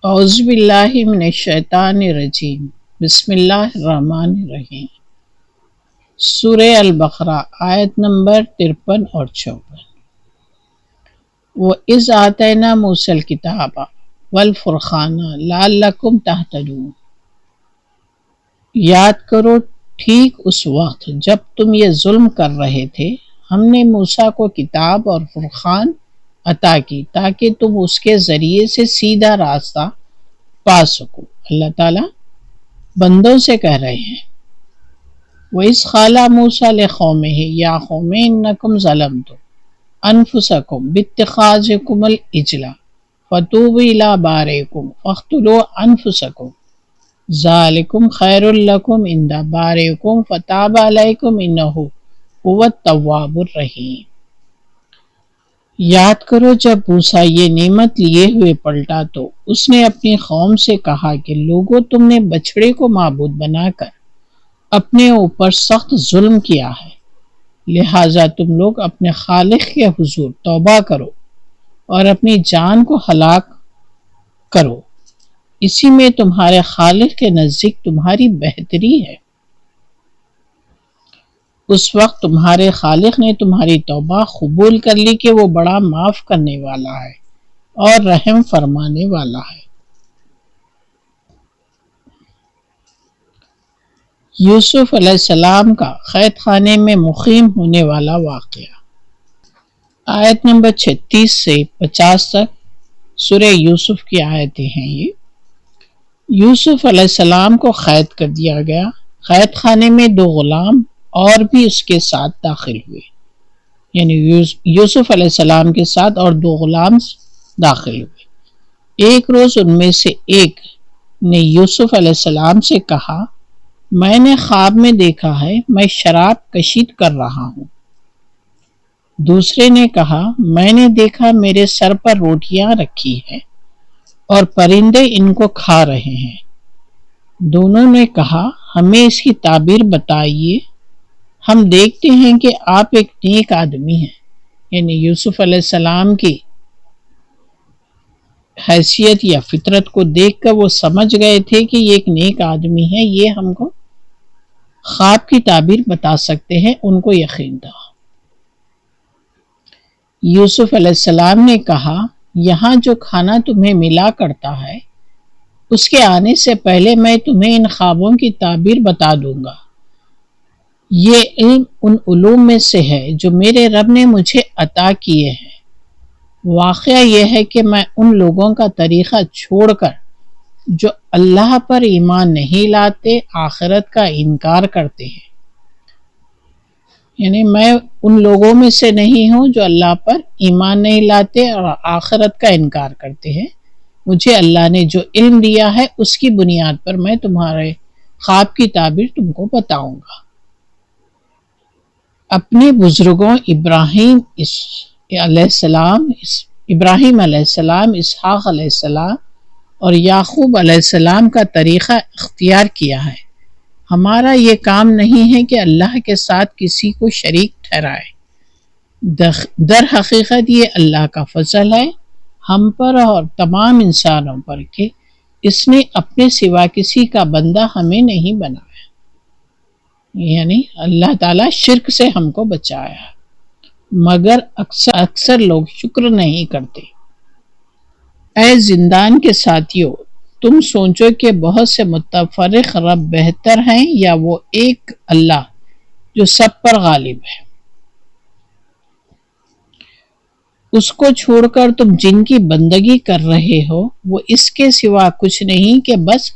اعوذ باللہ من الشیطان الرجیم بسم اللہ الرحمن الرحیم۔ سورہ البقرہ آیت نمبر 53 اور 54۔ وَإِذْ آتَيْنَا مُوسَى الْكِتَابَ وَالْفُرْقَانَ لَعَلَّكُمْ تَهْتَدُونَ۔ یاد کرو ٹھیک اس وقت جب تم یہ ظلم کر رہے تھے، ہم نے موسیٰ کو کتاب اور فرقان عطا کی تاکہ تم اس کے ذریعے سے سیدھا راستہ پا سکو۔ اللہ تعالیٰ بندوں سے کہہ رہے ہیں وَإِذْ قَالَ مُوسَىٰ لِقَوْمِهِ يَا قَوْمِ إِنَّكُمْ ظَلَمْتُمْ أَنفُسَكُمْ بِاتِّخَاذِكُمُ الْعِجْلَ فَتُوبُوا إِلَىٰ بَارِئِكُمْ فَاقْتُلُوا أَنفُسَكُمْ ذَلِكُمْ خَيْرٌ لَكُمْ عِندَ بَارِئِكُمْ فَتَابَ عَلَيْكُمْ إِنَّهُ هُوَ التَّوَّابُ الرَّحِيمُ۔ یاد کرو جب موسیٰ یہ نعمت لیے ہوئے پلٹا تو اس نے اپنی قوم سے کہا کہ لوگو، تم نے بچڑے کو معبود بنا کر اپنے اوپر سخت ظلم کیا ہے، لہٰذا تم لوگ اپنے خالق کے حضور توبہ کرو اور اپنی جان کو ہلاک کرو، اسی میں تمہارے خالق کے نزدیک تمہاری بہتری ہے۔ اس وقت تمہارے خالق نے تمہاری توبہ قبول کر لی کہ وہ بڑا معاف کرنے والا ہے اور رحم فرمانے والا ہے۔ یوسف علیہ السلام کا قید خانے میں مقیم ہونے والا واقعہ۔ آیت نمبر 36 سے 50 تک سورہ یوسف کی آیتیں ہیں۔ یہ یوسف علیہ السلام کو قید کر دیا گیا۔ قید خانے میں 2 غلام اور بھی اس کے ساتھ داخل ہوئے، یعنی یوسف علیہ السلام کے ساتھ اور 2 غلام داخل ہوئے۔ ایک روز ان میں سے ایک نے یوسف علیہ السلام سے کہا، میں نے خواب میں دیکھا ہے میں شراب کشید کر رہا ہوں۔ دوسرے نے کہا، میں نے دیکھا میرے سر پر روٹیاں رکھی ہیں اور پرندے ان کو کھا رہے ہیں۔ دونوں نے کہا، ہمیں اس کی تعبیر بتائیے، ہم دیکھتے ہیں کہ آپ ایک نیک آدمی ہیں۔ یعنی یوسف علیہ السلام کی حیثیت یا فطرت کو دیکھ کر وہ سمجھ گئے تھے کہ یہ ایک نیک آدمی ہے، یہ ہم کو خواب کی تعبیر بتا سکتے ہیں۔ ان کو یقین تھا۔ یوسف علیہ السلام نے کہا، یہاں جو کھانا تمہیں ملا کرتا ہے اس کے آنے سے پہلے میں تمہیں ان خوابوں کی تعبیر بتا دوں گا۔ یہ علم ان علوم میں سے ہے جو میرے رب نے مجھے عطا کیے ہیں۔ واقعہ یہ ہے کہ میں ان لوگوں کا طریقہ چھوڑ کر جو اللہ پر ایمان نہیں لاتے، آخرت کا انکار کرتے ہیں، یعنی میں ان لوگوں میں سے نہیں ہوں جو اللہ پر ایمان نہیں لاتے اور آخرت کا انکار کرتے ہیں۔ مجھے اللہ نے جو علم دیا ہے اس کی بنیاد پر میں تمہارے خواب کی تعبیر تم کو بتاؤں گا۔ اپنے بزرگوں ابراہیم علیہ السلام، اسحاق علیہ السلام اور یعقوب علیہ السلام کا طریقہ اختیار کیا ہے۔ ہمارا یہ کام نہیں ہے کہ اللہ کے ساتھ کسی کو شریک ٹھہرائے، در حقیقت یہ اللہ کا فضل ہے ہم پر اور تمام انسانوں پر کہ اس نے اپنے سوا کسی کا بندہ ہمیں نہیں بنایا، یعنی اللہ تعالیٰ شرک سے ہم کو بچایا، مگر اکثر لوگ شکر نہیں کرتے۔ اے زندان کے ساتھیوں، تم سوچو کہ بہت سے متفرق رب بہتر ہیں یا وہ ایک اللہ جو سب پر غالب ہے؟ اس کو چھوڑ کر تم جن کی بندگی کر رہے ہو وہ اس کے سوا کچھ نہیں کہ بس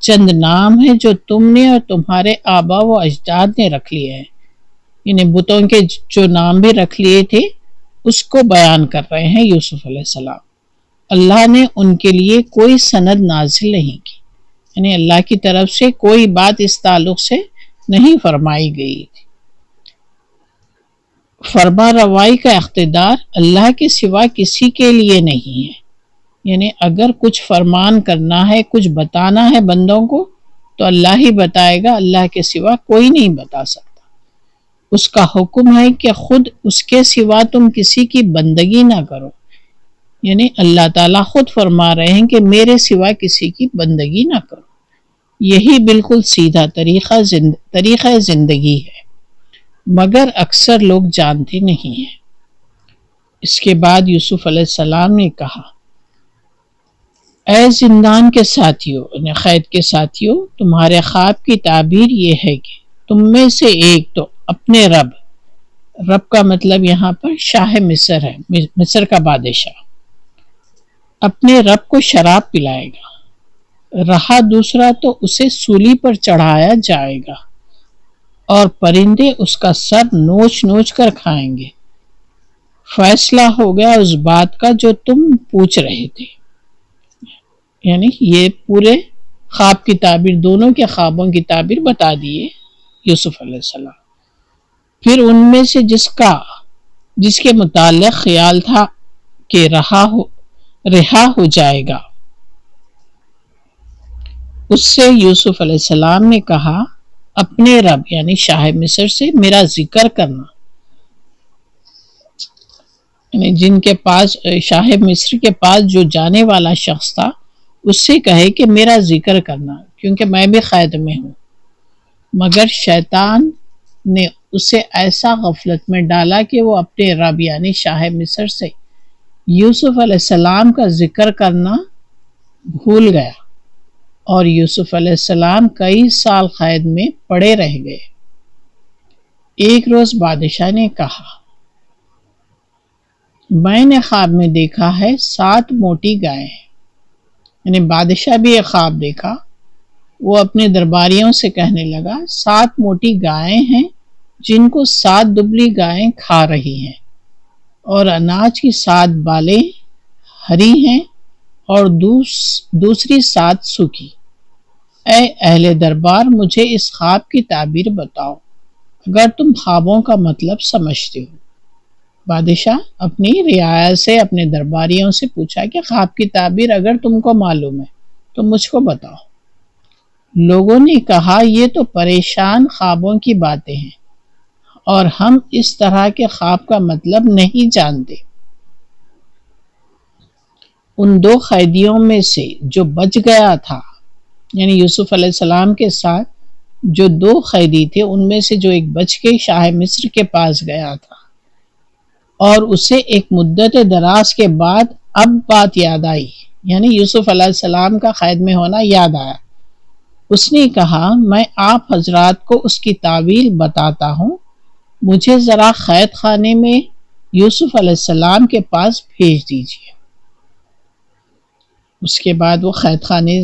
چند نام ہیں جو تم نے اور تمہارے آبا و اجداد نے رکھ لیے ہیں۔ انہیں بتوں کے جو نام بھی رکھ لیے تھے اس کو بیان کر رہے ہیں یوسف علیہ السلام۔ اللہ نے ان کے لیے کوئی سند نازل نہیں کی، یعنی اللہ کی طرف سے کوئی بات اس تعلق سے نہیں فرمائی گئی تھی۔ فرما روائی کا اقتدار اللہ کے سوا کسی کے لیے نہیں ہے، یعنی اگر کچھ فرمان کرنا ہے، کچھ بتانا ہے بندوں کو تو اللہ ہی بتائے گا، اللہ کے سوا کوئی نہیں بتا سکتا۔ اس کا حکم ہے کہ خود اس کے سوا تم کسی کی بندگی نہ کرو، یعنی اللہ تعالیٰ خود فرما رہے ہیں کہ میرے سوا کسی کی بندگی نہ کرو، یہی بالکل سیدھا طریقہ زندگی ہے، مگر اکثر لوگ جانتے نہیں ہیں۔ اس کے بعد یوسف علیہ السلام نے کہا، اے زندان کے ساتھیوں، یعنی قید کے ساتھیوں، تمہارے خواب کی تعبیر یہ ہے کہ تم میں سے ایک تو اپنے رب کا مطلب یہاں پر شاہ مصر ہے، مصر کا بادشاہ، اپنے رب کو شراب پلائے گا، رہا دوسرا تو اسے سولی پر چڑھایا جائے گا اور پرندے اس کا سر نوچ نوچ کر کھائیں گے۔ فیصلہ ہو گیا اس بات کا جو تم پوچھ رہے تھے۔ یعنی یہ پورے خواب کی تعبیر، دونوں کے خوابوں کی تعبیر بتا دیے یوسف علیہ السلام۔ پھر ان میں سے جس کے متعلق خیال تھا کہ رہا ہو جائے گا، اس سے یوسف علیہ السلام نے کہا، اپنے رب یعنی شاہ مصر سے میرا ذکر کرنا، یعنی جن کے پاس شاہ مصر کے پاس جو جانے والا شخص تھا اس سے کہے کہ میرا ذکر کرنا، کیونکہ میں بھی قید میں ہوں۔ مگر شیطان نے اسے ایسا غفلت میں ڈالا کہ وہ اپنے رب یعنی شاہ مصر سے یوسف علیہ السلام کا ذکر کرنا بھول گیا، اور یوسف علیہ السلام کئی سال قید میں پڑے رہ گئے۔ ایک روز بادشاہ نے کہا، میں نے خواب میں دیکھا ہے 7 موٹی گائیں ہیں۔ یعنی بادشاہ بھی ایک خواب دیکھا، وہ اپنے درباریوں سے کہنے لگا، 7 موٹی گائیں ہیں جن کو 7 دبلی گائیں کھا رہی ہیں، اور اناج کی 7 بالیں ہری ہیں اور دوسری 7 سوکھی۔ اے اہل دربار، مجھے اس خواب کی تعبیر بتاؤ، اگر تم خوابوں کا مطلب سمجھتے ہو۔ بادشاہ اپنی رعایا سے، اپنے درباریوں سے پوچھا کہ خواب کی تعبیر اگر تم کو معلوم ہے تو مجھ کو بتاؤ۔ لوگوں نے کہا، یہ تو پریشان خوابوں کی باتیں ہیں اور ہم اس طرح کے خواب کا مطلب نہیں جانتے۔ ان 2 قیدیوں میں سے جو بچ گیا تھا، یعنی یوسف علیہ السلام کے ساتھ جو 2 قیدی تھے، ان میں سے جو ایک بچ کے شاہ مصر کے پاس گیا تھا اور اسے ایک مدت دراز کے بعد اب بات یاد آئی، یعنی یوسف علیہ السلام کا قید میں ہونا یاد آیا۔ اس نے کہا، میں آپ حضرات کو اس کی تعویل بتاتا ہوں، مجھے ذرا قید خانے میں یوسف علیہ السلام کے پاس بھیج دیجیے۔ اس کے بعد وہ قید خانے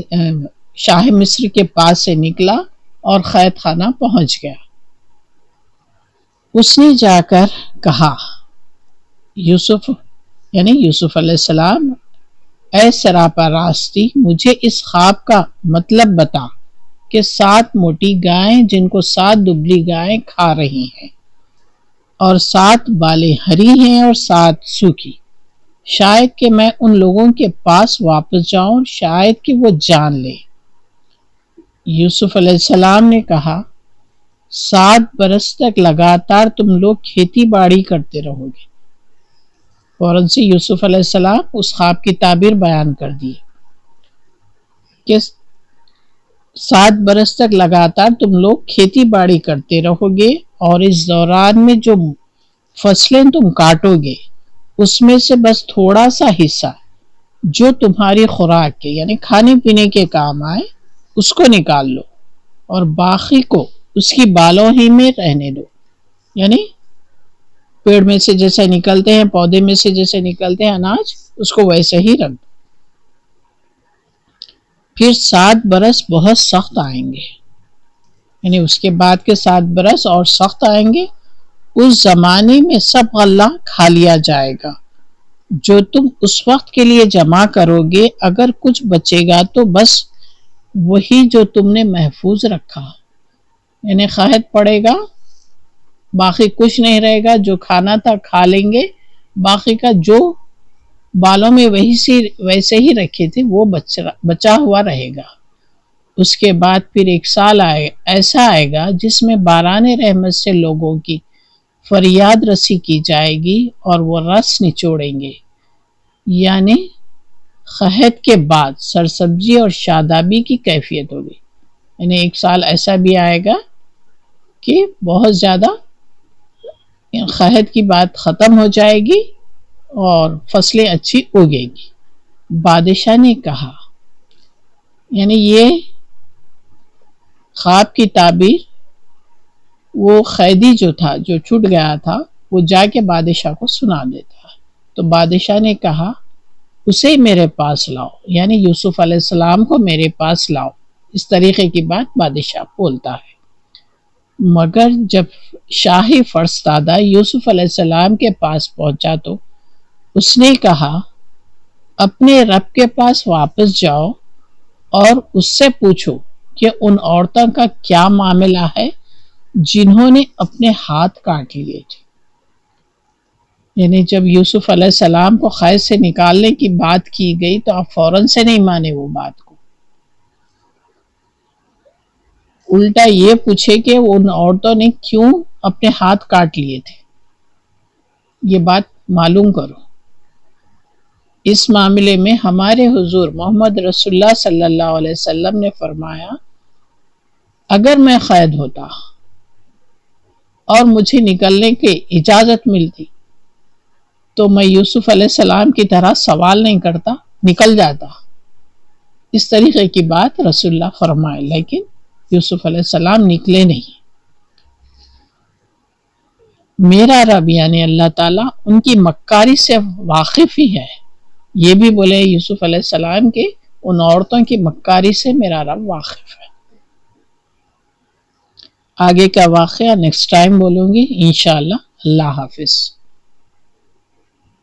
شاہ مصر کے پاس سے نکلا اور قید خانہ پہنچ گیا۔ اس نے جا کر کہا، یوسف علیہ السلام، اے سراپا راستی، مجھے اس خواب کا مطلب بتا کہ 7 موٹی گائیں جن کو 7 دبلی گائیں کھا رہی ہیں، اور 7 بالیں ہری ہیں اور 7 سوکھی۔ شاید کہ میں ان لوگوں کے پاس واپس جاؤں، شاید کہ وہ جان لے۔ یوسف علیہ السلام نے کہا، 7 برس تک لگاتار تم لوگ کھیتی باڑی کرتے رہو گے۔ فوراً سے یوسف علیہ السلام اس خواب کی تعبیر بیان کر دی کہ 7 برس تک لگاتار تم لوگ کھیتی باڑی کرتے رہو گے، اور اس دوران میں جو فصلیں تم کاٹو گے اس میں سے بس تھوڑا سا حصہ جو تمہاری خوراک کے یعنی کھانے پینے کے کام آئے اس کو نکال لو، اور باقی کو اس کی بالوں ہی میں رہنے دو۔ یعنی پیڑ میں سے جیسے نکلتے ہیں، پودے میں سے جیسے نکلتے ہیں اناج، اس کو ویسے ہی رکھ دو۔ پھر 7 برس بہت سخت آئیں گے، یعنی اس کے بعد کے 7 برس اور سخت آئیں گے۔ اس زمانے میں سب غلہ کھا لیا جائے گا جو تم اس وقت کے لیے جمع کرو گے، اگر کچھ بچے گا تو بس وہی جو تم نے محفوظ رکھا، یعنی قحط پڑے گا، باقی کچھ نہیں رہے گا، جو کھانا تھا کھا لیں گے، باقی کا جو بالوں میں ویسے ہی رکھے تھے وہ بچا ہوا رہے گا۔ اس کے بعد پھر 1 سال ایسا آئے گا جس میں باران رحمت سے لوگوں کی فریاد رسی کی جائے گی اور وہ رس نچوڑیں گے، یعنی قحط کے بعد سرسبزی اور شادابی کی کیفیت ہوگی. یعنی ایک سال ایسا بھی آئے گا کہ بہت زیادہ قحط کی بات ختم ہو جائے گی اور فصلیں اچھی اگے گی. بادشاہ نے کہا، یعنی یہ خواب کی تعبیر وہ قیدی جو تھا، جو چھوٹ گیا تھا، وہ جا کے بادشاہ کو سنا دیتا. تو بادشاہ نے کہا اسے میرے پاس لاؤ، یعنی یوسف علیہ السلام کو میرے پاس لاؤ. اس طریقے کی بات بادشاہ بولتا ہے. مگر جب شاہی فرستادہ یوسف علیہ السلام کے پاس پہنچا تو اس نے کہا اپنے رب کے پاس واپس جاؤ اور اس سے پوچھو کہ ان عورتوں کا کیا معاملہ ہے جنہوں نے اپنے ہاتھ کاٹ لیے تھے. یعنی جب یوسف علیہ السلام کو قید سے نکالنے کی بات کی گئی تو آپ فوراً سے نہیں مانے وہ بات کو. الٹا یہ پوچھے کہ ان عورتوں نے کیوں اپنے ہاتھ کاٹ لیے تھے، یہ بات معلوم کرو. اس معاملے میں ہمارے حضور محمد رسول اللہ صلی اللہ علیہ وسلم نے فرمایا اگر میں قید ہوتا اور مجھے نکلنے کی اجازت ملتی تو میں یوسف علیہ السلام کی طرح سوال نہیں کرتا، نکل جاتا. اس طریقے کی بات رسول اللہ فرمائے، لیکن یوسف علیہ السلام نکلے نہیں. میرا رب یعنی اللہ تعالیٰ ان کی مکاری سے واقف ہی ہے. یہ بھی بولے یوسف علیہ السلام کے ان عورتوں کی مکاری سے میرا رب واقف ہے. آگے کا واقعہ نیکسٹ ٹائم بولوں گی انشاءاللہ. اللہ حافظ.